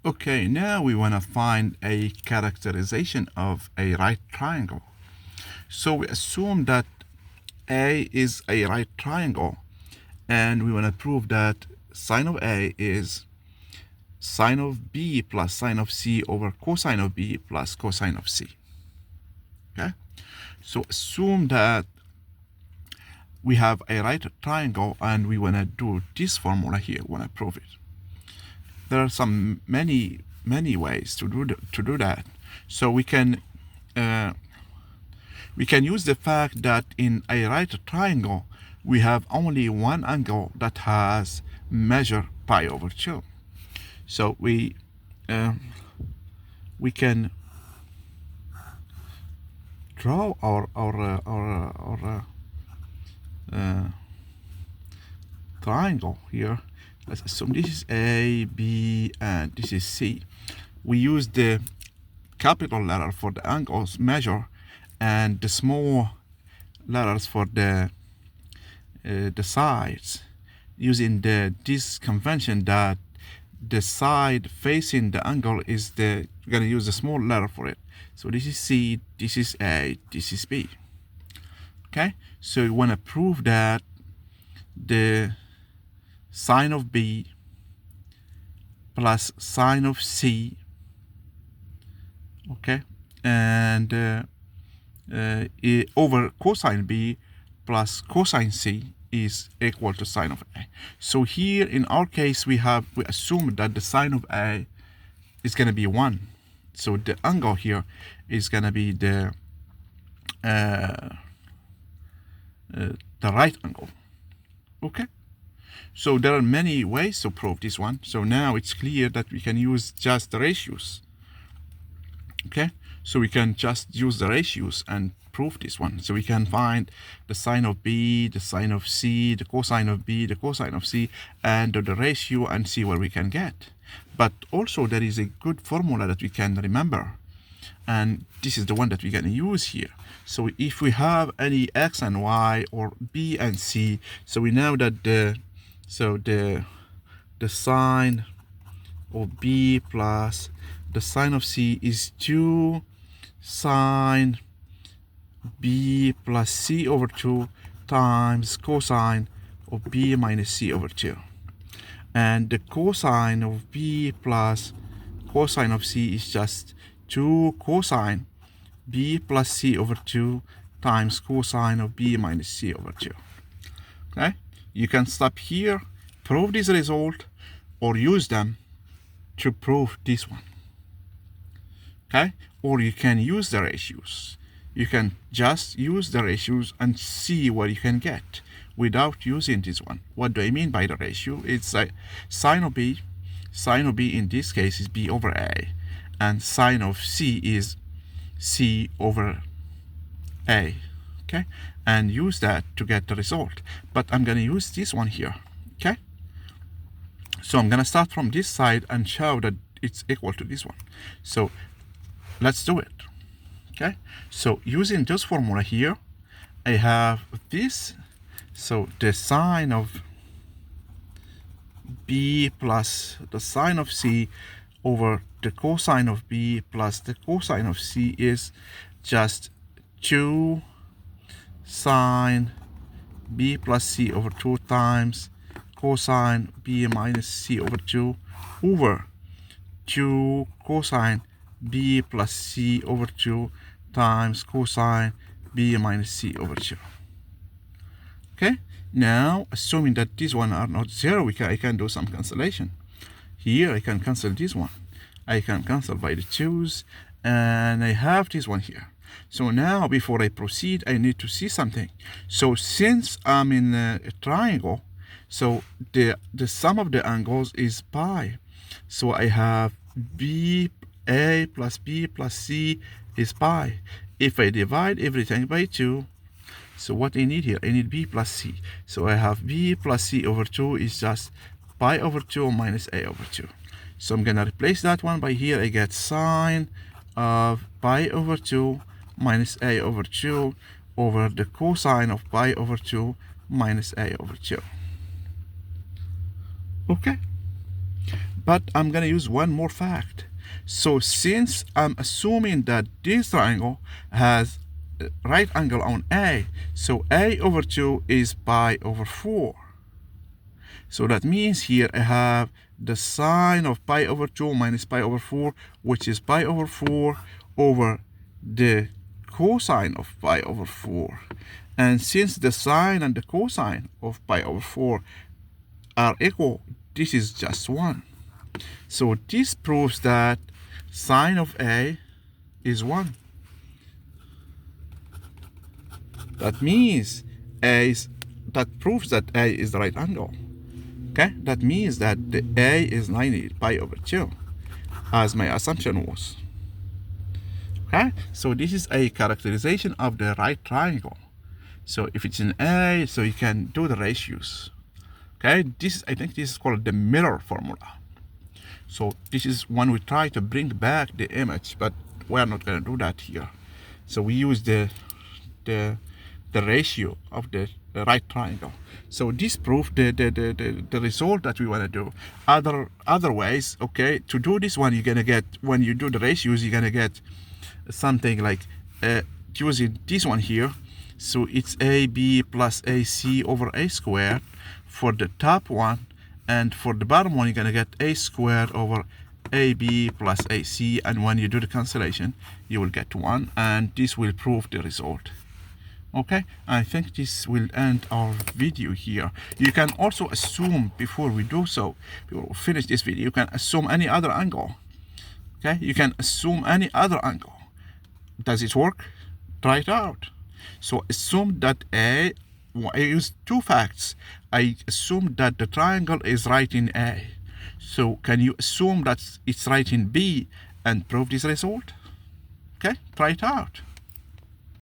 Okay, now we want to find a characterization of a right triangle. So we assume that A is a right triangle, and we want to prove that sine of A is sine of B plus sine of C over cosine of B plus cosine of C. Okay? So assume that we have a right triangle and we want to do this formula here, we want to prove it. There are many ways to do that. So we can use the fact that in a right triangle we have only one angle that has measure pi over 2. So we can draw our triangle here. Let's assume this is A, B, and this is C. We use the capital letter for the angles measure and the small letters for the sides, using this convention that the side facing the angle is we're gonna use the small letter for it. So this is C, this is A, this is B. Okay, so you want to prove that the sine of B plus sine of C, okay, and over cosine B plus cosine C is equal to sine of A. So here in our case we assume that the sine of A is going to be 1. So the angle here is going to be the right angle. Okay, so there are many ways to prove this one. So now it's clear that we can use just the ratios. Okay, so we can just use the ratios and prove this one. So we can find the sine of B, the sine of C, the cosine of B, the cosine of C, and the ratio, and see what we can get. But also there is a good formula that we can remember, and this is the one that we're going to use here. So if we have any x and y or b and c, so we know that the sine of b plus the sine of c is 2 sine b plus c over 2 times cosine of b minus c over 2. And the cosine of b plus cosine of c is just 2 cosine b plus c over 2 times cosine of b minus c over 2. Okay, you can stop here, prove this result, or use them to prove this one. Okay, or you can use the ratios. You can just use the ratios and see what you can get without using this one. What do I mean by the ratio? It's like sine of b in this case is b over a, and sine of c is c over a. Okay, and use that to get the result. But I'm going to use this one here. Okay, so I'm going to start from this side and show that it's equal to this one. So let's do it. Okay, so using this formula here, I have this. So the sine of b plus the sine of c over the cosine of b plus the cosine of c is just 2 sine b plus c over 2 times cosine b minus c over 2 over 2 cosine b plus c over 2 times cosine b minus c over 2. Okay, now assuming that these one are not 0, I can do some cancellation. Here I can cancel this one, I can cancel by the 2's, and I have this one here. So now before I proceed, I need to see something. So since I'm in a triangle, so the sum of the angles is pi. So I have a plus b plus c is pi. If I divide everything by 2, so what I need here, I need b plus c. So I have b plus c over 2 is just pi over 2 minus a over 2. So I'm going to replace that one by here. I get sine of pi over 2 minus a over 2 over the cosine of pi over 2 minus a over 2. Okay. but I'm gonna use one more fact. So since I'm assuming that this triangle has right angle on A, so A over 2 is pi over 4. So that means here I have the sine of pi over 2 minus pi over 4, which is pi over 4 over the cosine of pi over 4. And since the sine and the cosine of pi over 4 are equal, this is just 1. So this proves that sine of A is 1. That means that proves that A is the right angle. Okay, that means that the A is 90 pi over 2, as my assumption was. Okay, so this is a characterization of the right triangle. So if it's in A, so you can do the ratios. Okay, I think this is called the mirror formula. So this is when we try to bring back the image, but we're not going to do that here. So we use the ratio of the right triangle. So this proves the result that we want to do. Other ways, okay, to do this one, you're gonna get, when you do the ratios, you're gonna get something like using this one here. So it's AB plus AC over A squared for the top one, and for the bottom one, you're gonna get A squared over AB plus AC, and when you do the cancellation, you will get 1, and this will prove the result. Okay, I think this will end our video here. You can also assume, before we do so, before we finish this video, you can assume any other angle. Okay, you can assume any other angle. Does it work? Try it out. So assume that I use two facts. I assume that the triangle is right in A. So can you assume that it's right in B and prove this result? Okay, try it out.